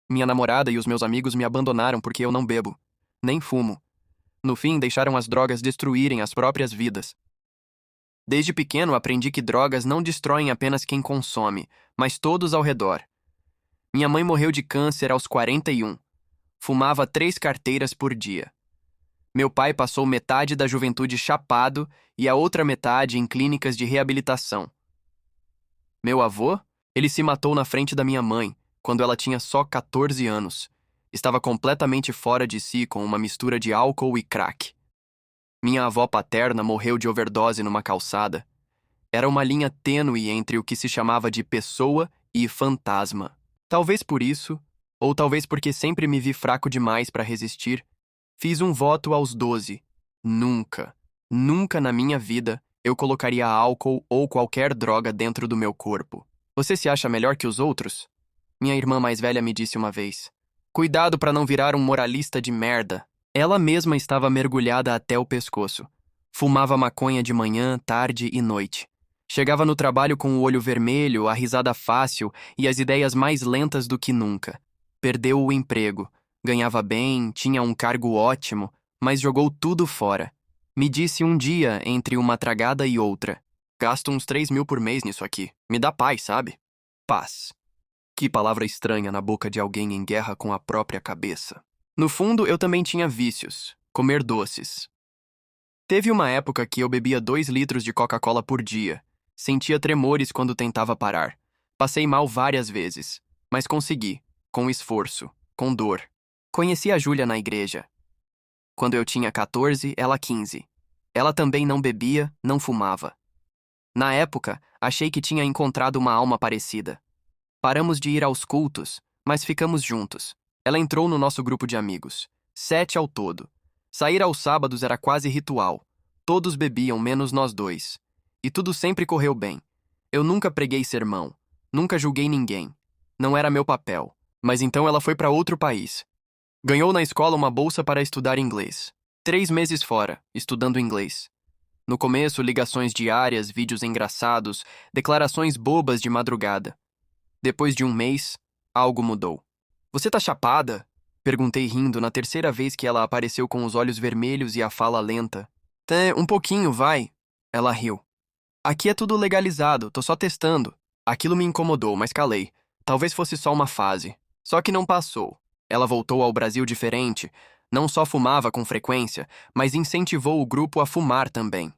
Minha namorada e os meus amigos me abandonaram porque eu não bebo, nem fumo. No fim, deixaram as drogas destruírem as próprias vidas. Desde pequeno, aprendi que drogas não destroem apenas quem consome, mas todos ao redor. Minha mãe morreu de câncer aos 41. Fumava 3 carteiras por dia. Meu pai passou metade da juventude chapado e a outra metade em clínicas de reabilitação. Meu avô? Ele se matou na frente da minha mãe, quando ela tinha só 14 anos. Estava completamente fora de si com uma mistura de álcool e crack. Minha avó paterna morreu de overdose numa calçada. Era uma linha tênue entre o que se chamava de pessoa e fantasma. Talvez por isso, ou talvez porque sempre me vi fraco demais para resistir, fiz um voto aos 12. Nunca, nunca na minha vida eu colocaria álcool ou qualquer droga dentro do meu corpo. Você se acha melhor que os outros? Minha irmã mais velha me disse uma vez. Cuidado para não virar um moralista de merda. Ela mesma estava mergulhada até o pescoço. Fumava maconha de manhã, tarde e noite. Chegava no trabalho com o olho vermelho, a risada fácil e as ideias mais lentas do que nunca. Perdeu o emprego. Ganhava bem, tinha um cargo ótimo, mas jogou tudo fora. Me disse um dia, entre uma tragada e outra. Gasto uns 3.000 por mês nisso aqui. Me dá paz, sabe? Paz. Que palavra estranha na boca de alguém em guerra com a própria cabeça. No fundo, eu também tinha vícios. Comer doces. Teve uma época que eu bebia 2 litros de Coca-Cola por dia. Sentia tremores quando tentava parar. Passei mal várias vezes, mas consegui, com esforço, com dor. Conheci a Júlia na igreja. Quando eu tinha 14, ela 15. Ela também não bebia, não fumava. Na época, achei que tinha encontrado uma alma parecida. Paramos de ir aos cultos, mas ficamos juntos. Ela entrou no nosso grupo de amigos. 7 ao todo. Sair aos sábados era quase ritual. Todos bebiam, menos nós dois. E tudo sempre correu bem. Eu nunca preguei sermão. Nunca julguei ninguém. Não era meu papel. Mas então ela foi para outro país. Ganhou na escola uma bolsa para estudar inglês. 3 meses fora, estudando inglês. No começo, ligações diárias, vídeos engraçados, declarações bobas de madrugada. Depois de um mês, algo mudou. Você tá chapada? Perguntei rindo na terceira vez que ela apareceu com os olhos vermelhos e a fala lenta. Um pouquinho, vai. Ela riu. Aqui é tudo legalizado, tô só testando. Aquilo me incomodou, mas calei. Talvez fosse só uma fase. Só que não passou. Ela voltou ao Brasil diferente. Não só fumava com frequência, mas incentivou o grupo a fumar também.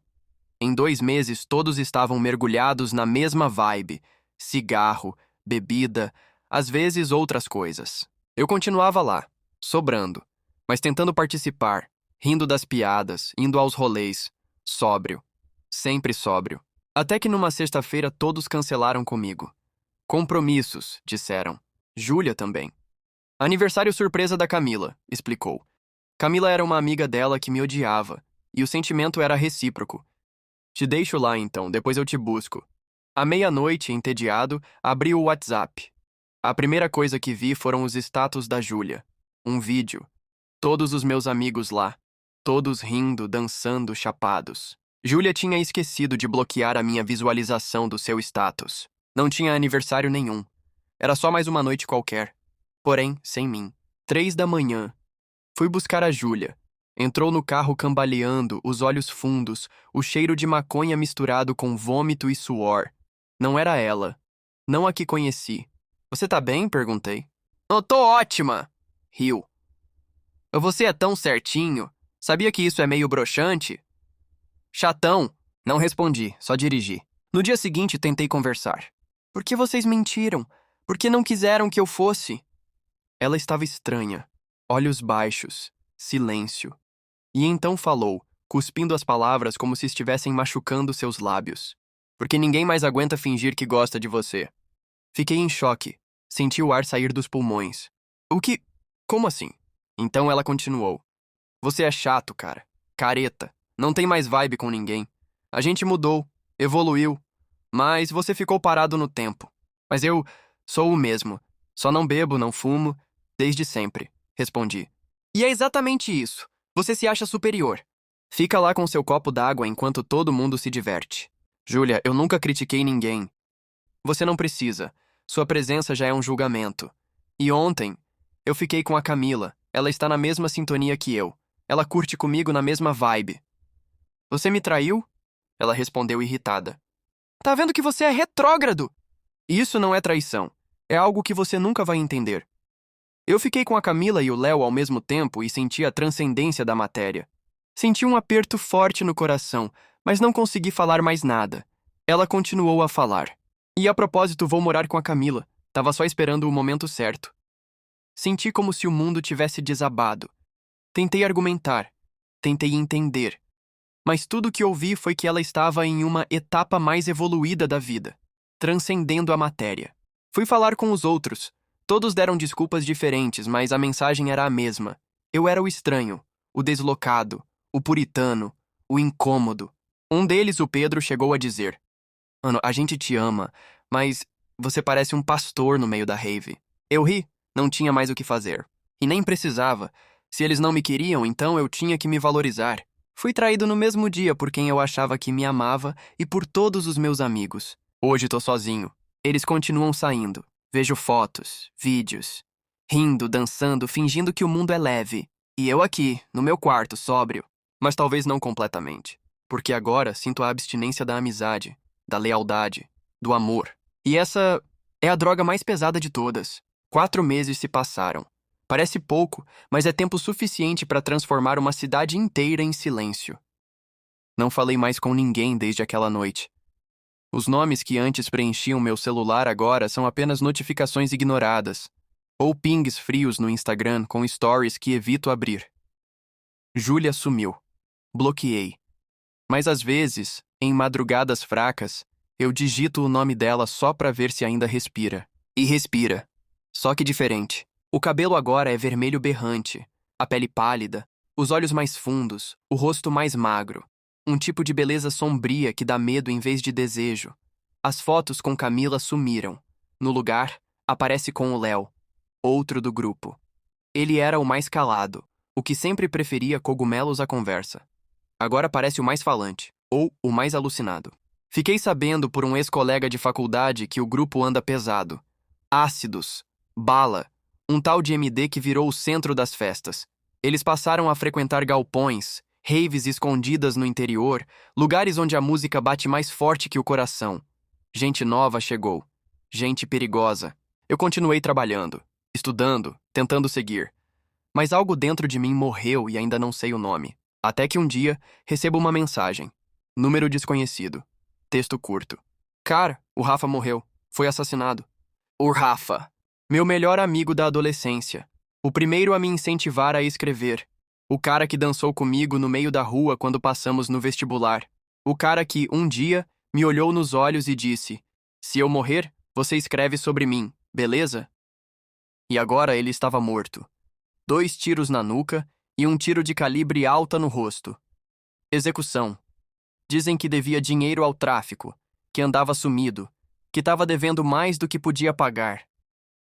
Em 2 meses, todos estavam mergulhados na mesma vibe. Cigarro, bebida, às vezes outras coisas. Eu continuava lá, sobrando, mas tentando participar, rindo das piadas, indo aos rolês, sóbrio, sempre sóbrio. Até que numa sexta-feira todos cancelaram comigo. Compromissos, disseram. Júlia também. Aniversário surpresa da Camila, explicou. Camila era uma amiga dela que me odiava, e o sentimento era recíproco. Te deixo lá então, depois eu te busco. À meia-noite, entediado, abri o WhatsApp. A primeira coisa que vi foram os status da Júlia. Um vídeo. Todos os meus amigos lá. Todos rindo, dançando, chapados. Júlia tinha esquecido de bloquear a minha visualização do seu status. Não tinha aniversário nenhum. Era só mais uma noite qualquer. Porém, sem mim. 3 da manhã. Fui buscar a Júlia. Entrou no carro cambaleando, os olhos fundos, o cheiro de maconha misturado com vômito e suor. Não era ela. Não a que conheci. Você tá bem? Perguntei. Eu tô ótima! Riu. Você é tão certinho. Sabia que isso é meio broxante? Chatão. Não respondi, só dirigi. No dia seguinte, tentei conversar. Por que vocês mentiram? Por que não quiseram que eu fosse? Ela estava estranha. Olhos baixos. Silêncio. E então falou, cuspindo as palavras como se estivessem machucando seus lábios. Porque ninguém mais aguenta fingir que gosta de você. Fiquei em choque. Senti o ar sair dos pulmões. O que? Como assim? Então ela continuou. Você é chato, cara. Careta. Não tem mais vibe com ninguém. A gente mudou. Evoluiu. Mas você ficou parado no tempo. Mas eu sou o mesmo. Só não bebo, não fumo. Desde sempre. Respondi. E é exatamente isso. Você se acha superior. Fica lá com seu copo d'água enquanto todo mundo se diverte. Júlia, eu nunca critiquei ninguém. Você não precisa. Sua presença já é um julgamento. E ontem, Eu fiquei com a Camila. Ela está na mesma sintonia que eu. Ela curte comigo na mesma vibe. Você me traiu? Ela respondeu irritada. Tá vendo que você é retrógrado? Isso não é traição. É algo que você nunca vai entender. Eu fiquei com a Camila e o Léo ao mesmo tempo e senti a transcendência da matéria. Senti um aperto forte no coração, mas não consegui falar mais nada. Ela continuou a falar. E a propósito, vou morar com a Camila. Tava só esperando o momento certo. Senti como se o mundo tivesse desabado. Tentei argumentar. Tentei entender. Mas tudo o que ouvi foi que ela estava em uma etapa mais evoluída da vida, transcendendo a matéria. Fui falar com os outros. Todos deram desculpas diferentes, mas a mensagem era a mesma. Eu era o estranho, o deslocado, o puritano, o incômodo. Um deles, o Pedro, chegou a dizer: Mano, a gente te ama, mas você parece um pastor no meio da rave. Eu ri, não tinha mais o que fazer. E nem precisava. Se eles não me queriam, então eu tinha que me valorizar. Fui traído no mesmo dia por quem eu achava que me amava e por todos os meus amigos. Hoje tô sozinho. Eles continuam saindo. Vejo fotos, vídeos, rindo, dançando, fingindo que o mundo é leve. E eu aqui, no meu quarto, sóbrio. Mas talvez não completamente. Porque agora sinto a abstinência da amizade, da lealdade, do amor. E essa é a droga mais pesada de todas. 4 meses se passaram. Parece pouco, mas é tempo suficiente para transformar uma cidade inteira em silêncio. Não falei mais com ninguém desde aquela noite. Os nomes que antes preenchiam meu celular agora são apenas notificações ignoradas, ou pings frios no Instagram com stories que evito abrir. Júlia sumiu. Bloqueei. Mas às vezes, em madrugadas fracas, eu digito o nome dela só para ver se ainda respira. E respira. Só que diferente. O cabelo agora é vermelho berrante, a pele pálida, os olhos mais fundos, o rosto mais magro. Um tipo de beleza sombria que dá medo em vez de desejo. As fotos com Camila sumiram. No lugar, aparece com o Léo, outro do grupo. Ele era o mais calado, o que sempre preferia cogumelos à conversa. Agora parece o mais falante, ou o mais alucinado. Fiquei sabendo por um ex-colega de faculdade que o grupo anda pesado. Ácidos, bala, um tal de MD que virou o centro das festas. Eles passaram a frequentar galpões, raves escondidas no interior, lugares onde a música bate mais forte que o coração. Gente nova chegou. Gente perigosa. Eu continuei trabalhando, estudando, tentando seguir. Mas algo dentro de mim morreu e ainda não sei o nome. Até que um dia, recebo uma mensagem. Número desconhecido. Texto curto. Cara, o Rafa morreu. Foi assassinado. O Rafa. Meu melhor amigo da adolescência. O primeiro a me incentivar a escrever. O cara que dançou comigo no meio da rua quando passamos no vestibular. O cara que, um dia, me olhou nos olhos e disse: Se eu morrer, você escreve sobre mim, beleza? E agora ele estava morto. 2 tiros na nuca e um tiro de calibre alta no rosto. Execução. Dizem que devia dinheiro ao tráfico, que andava sumido, que estava devendo mais do que podia pagar.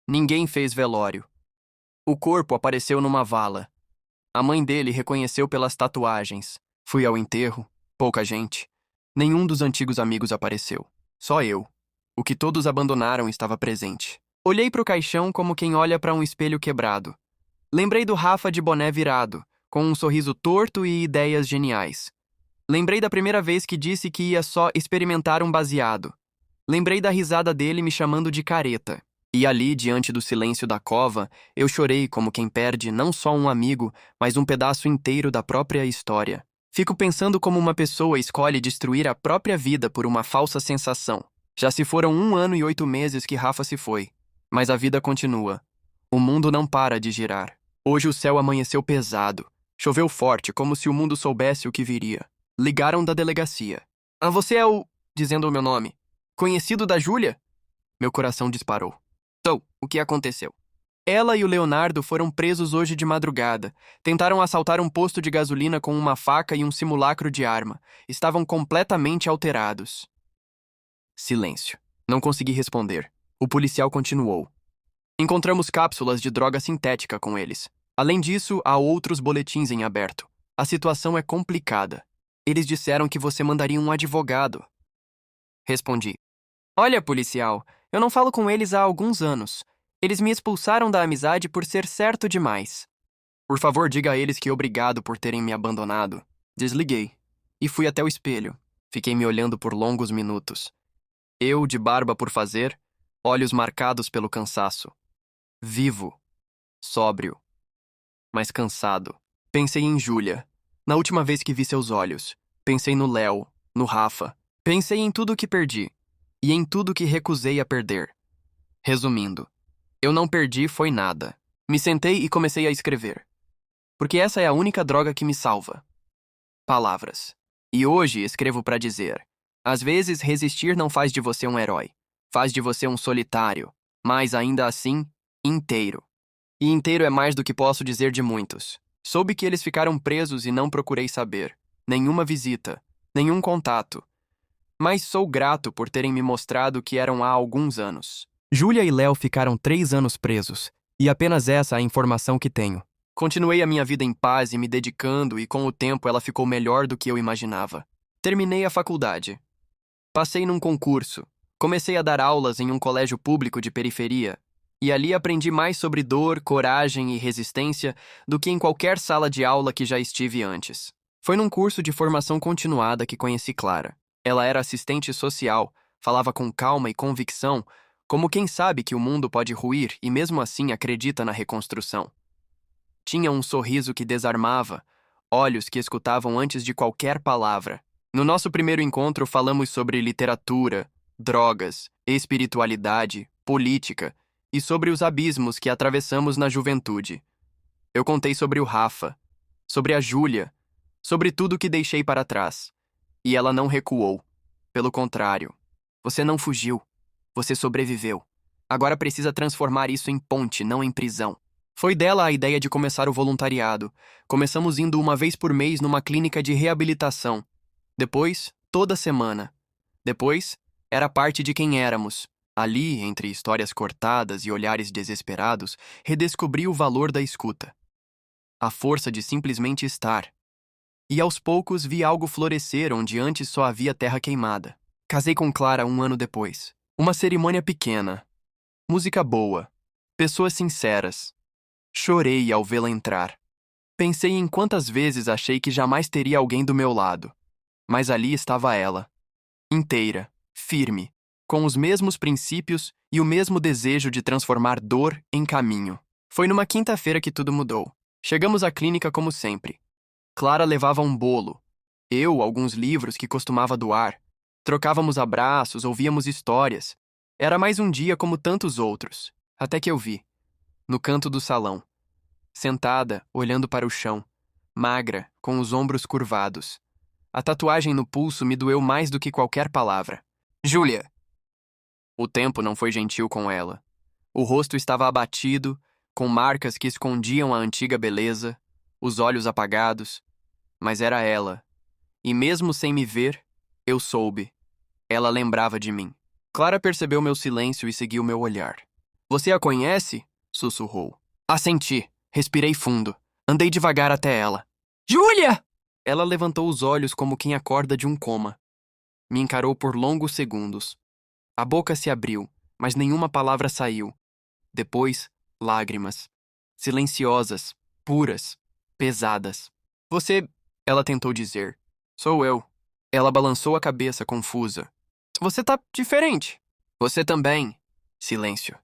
Ninguém fez velório. O corpo apareceu numa vala. A mãe dele reconheceu pelas tatuagens. Fui ao enterro, pouca gente. Nenhum dos antigos amigos apareceu. Só eu. O que todos abandonaram estava presente. Olhei para o caixão como quem olha para um espelho quebrado. Lembrei do Rafa de boné virado, com um sorriso torto e ideias geniais. Lembrei da primeira vez que disse que ia só experimentar um baseado. Lembrei da risada dele me chamando de careta. E ali, diante do silêncio da cova, eu chorei como quem perde não só um amigo, mas um pedaço inteiro da própria história. Fico pensando como uma pessoa escolhe destruir a própria vida por uma falsa sensação. Já se foram 1 ano e 8 meses que Rafa se foi. Mas a vida continua. O mundo não para de girar. Hoje o céu amanheceu pesado. Choveu forte, como se o mundo soubesse o que viria. Ligaram da delegacia. Ah, você é o... dizendo o meu nome. Conhecido da Júlia? Meu coração disparou. Então, o que aconteceu? Ela e o Leonardo foram presos hoje de madrugada. Tentaram assaltar um posto de gasolina com uma faca e um simulacro de arma. Estavam completamente alterados. Silêncio. Não consegui responder. O policial continuou. Encontramos cápsulas de droga sintética com eles. Além disso, há outros boletins em aberto. A situação é complicada. Eles disseram que você mandaria um advogado. Respondi. Olha, policial, eu não falo com eles há alguns anos. Eles me expulsaram da amizade por ser certo demais. Por favor, diga a eles que obrigado por terem me abandonado. Desliguei e fui até o espelho. Fiquei me olhando por longos minutos. Eu, de barba por fazer, olhos marcados pelo cansaço. Vivo, sóbrio, mas cansado. Pensei em Júlia. Na última vez que vi seus olhos. Pensei no Léo, no Rafa. Pensei em tudo que perdi. E em tudo que recusei a perder. Resumindo, eu não perdi foi nada. Me sentei e comecei a escrever. Porque essa é a única droga que me salva. Palavras. E hoje escrevo para dizer: às vezes resistir não faz de você um herói. Faz de você um solitário. Mas ainda assim, inteiro. E inteiro é mais do que posso dizer de muitos. Soube que eles ficaram presos e não procurei saber. Nenhuma visita, nenhum contato. Mas sou grato por terem me mostrado que eram há alguns anos. Júlia e Léo ficaram 3 anos presos, e apenas essa é a informação que tenho. Continuei a minha vida em paz e me dedicando, e com o tempo ela ficou melhor do que eu imaginava. Terminei a faculdade. Passei num concurso. Comecei a dar aulas em um colégio público de periferia, e ali aprendi mais sobre dor, coragem e resistência do que em qualquer sala de aula que já estive antes. Foi num curso de formação continuada que conheci Clara. Ela era assistente social, falava com calma e convicção, como quem sabe que o mundo pode ruir e mesmo assim acredita na reconstrução. Tinha um sorriso que desarmava, olhos que escutavam antes de qualquer palavra. No nosso primeiro encontro falamos sobre literatura, drogas, espiritualidade, política e sobre os abismos que atravessamos na juventude. Eu contei sobre o Rafa, sobre a Júlia, sobre tudo que deixei para trás. E ela não recuou. Pelo contrário, você não fugiu. Você sobreviveu. Agora precisa transformar isso em ponte, não em prisão. Foi dela a ideia de começar o voluntariado. Começamos indo uma vez por mês numa clínica de reabilitação. Depois, toda semana. Depois, era parte de quem éramos. Ali, entre histórias cortadas e olhares desesperados, redescobri o valor da escuta. A força de simplesmente estar. E aos poucos vi algo florescer onde antes só havia terra queimada. Casei com Clara 1 ano depois. Uma cerimônia pequena. Música boa. Pessoas sinceras. Chorei ao vê-la entrar. Pensei em quantas vezes achei que jamais teria alguém do meu lado. Mas ali estava ela. Inteira, firme, com os mesmos princípios e o mesmo desejo de transformar dor em caminho. Foi numa quinta-feira que tudo mudou. Chegamos à clínica como sempre. Clara levava um bolo. Eu, alguns livros que costumava doar. Trocávamos abraços, ouvíamos histórias. Era mais um dia como tantos outros. Até que eu vi. No canto do salão. Sentada, olhando para o chão. Magra, com os ombros curvados. A tatuagem no pulso me doeu mais do que qualquer palavra. Júlia! O tempo não foi gentil com ela. O rosto estava abatido, com marcas que escondiam a antiga beleza, os olhos apagados. Mas era ela. E mesmo sem me ver, eu soube. Ela lembrava de mim. Clara percebeu meu silêncio e seguiu meu olhar. Você a conhece? Sussurrou. Assenti. Respirei fundo. Andei devagar até ela. Júlia! Ela levantou os olhos como quem acorda de um coma. Me encarou por longos segundos. A boca se abriu, mas nenhuma palavra saiu. Depois, lágrimas. Silenciosas, puras, pesadas. Você... Ela tentou dizer. Sou eu. Ela balançou a cabeça, confusa. Você tá diferente. Você também. Silêncio.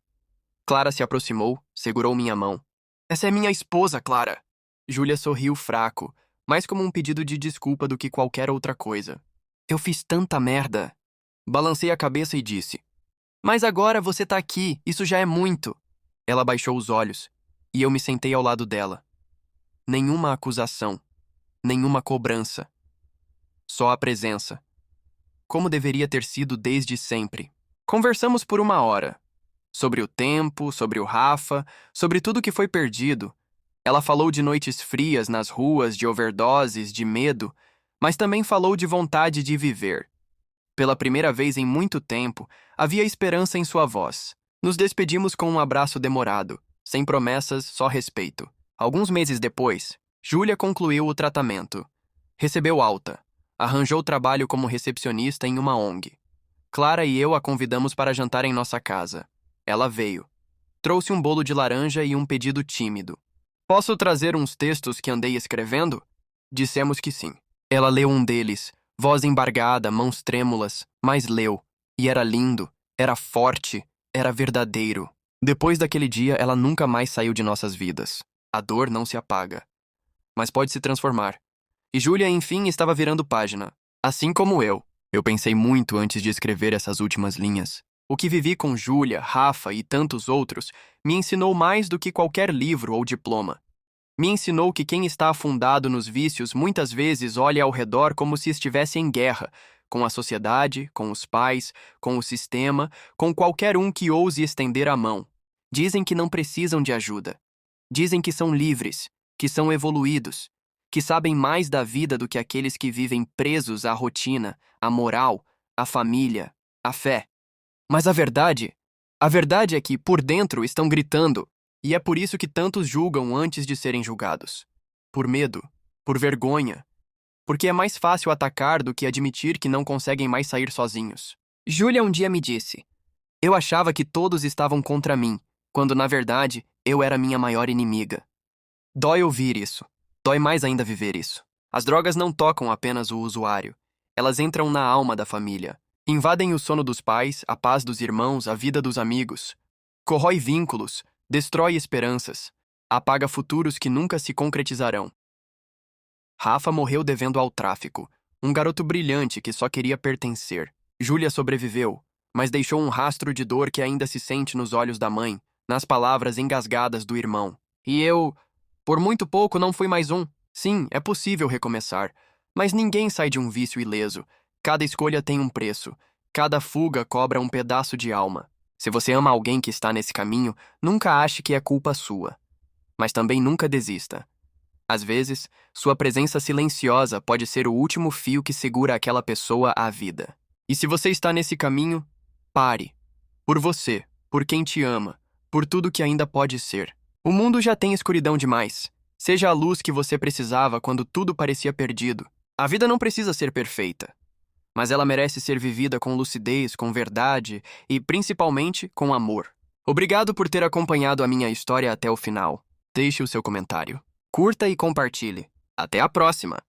Clara se aproximou, segurou minha mão. Essa é minha esposa, Clara. Júlia sorriu fraco, mais como um pedido de desculpa do que qualquer outra coisa. Eu fiz tanta merda. Balancei a cabeça e disse. Mas agora você tá aqui, isso já é muito. Ela baixou os olhos, e eu me sentei ao lado dela. Nenhuma acusação, nenhuma cobrança. Só a presença. Como deveria ter sido desde sempre. Conversamos por 1 hora. Sobre o tempo, sobre o Rafa, sobre tudo que foi perdido. Ela falou de noites frias nas ruas, de overdoses, de medo, mas também falou de vontade de viver. Pela primeira vez em muito tempo, havia esperança em sua voz. Nos despedimos com um abraço demorado, sem promessas, só respeito. Alguns meses depois, Júlia concluiu o tratamento. Recebeu alta. Arranjou trabalho como recepcionista em uma ONG. Clara e eu a convidamos para jantar em nossa casa. Ela veio. Trouxe um bolo de laranja e um pedido tímido. Posso trazer uns textos que andei escrevendo? Dissemos que sim. Ela leu um deles, voz embargada, mãos trêmulas, mas leu. E era lindo, era forte, era verdadeiro. Depois daquele dia, ela nunca mais saiu de nossas vidas. A dor não se apaga, mas pode se transformar. E Júlia, enfim, estava virando página. Assim como eu. Eu pensei muito antes de escrever essas últimas linhas. O que vivi com Júlia, Rafa e tantos outros me ensinou mais do que qualquer livro ou diploma. Me ensinou que quem está afundado nos vícios muitas vezes olha ao redor como se estivesse em guerra, com a sociedade, com os pais, com o sistema, com qualquer um que ouse estender a mão. Dizem que não precisam de ajuda. Dizem que são livres, que são evoluídos, que sabem mais da vida do que aqueles que vivem presos à rotina, à moral, à família, à fé. Mas a verdade é que, por dentro, estão gritando, e é por isso que tantos julgam antes de serem julgados. Por medo, por vergonha, porque é mais fácil atacar do que admitir que não conseguem mais sair sozinhos. Júlia um dia me disse: eu achava que todos estavam contra mim, quando na verdade eu era minha maior inimiga. Dói ouvir isso. Dói mais ainda viver isso. As drogas não tocam apenas o usuário. Elas entram na alma da família. Invadem o sono dos pais, a paz dos irmãos, a vida dos amigos. Corrói vínculos, destrói esperanças, apaga futuros que nunca se concretizarão. Rafa morreu devendo ao tráfico, um garoto brilhante que só queria pertencer. Júlia sobreviveu, mas deixou um rastro de dor que ainda se sente nos olhos da mãe, nas palavras engasgadas do irmão. E eu, por muito pouco, não fui mais um. Sim, é possível recomeçar, mas ninguém sai de um vício ileso. Cada escolha tem um preço. Cada fuga cobra um pedaço de alma. Se você ama alguém que está nesse caminho, nunca ache que é culpa sua. Mas também nunca desista. Às vezes, sua presença silenciosa pode ser o último fio que segura aquela pessoa à vida. E se você está nesse caminho, pare. Por você, por quem te ama, por tudo que ainda pode ser. O mundo já tem escuridão demais. Seja a luz que você precisava quando tudo parecia perdido. A vida não precisa ser perfeita, mas ela merece ser vivida com lucidez, com verdade e, principalmente, com amor. Obrigado por ter acompanhado a minha história até o final. Deixe o seu comentário. Curta e compartilhe. Até a próxima!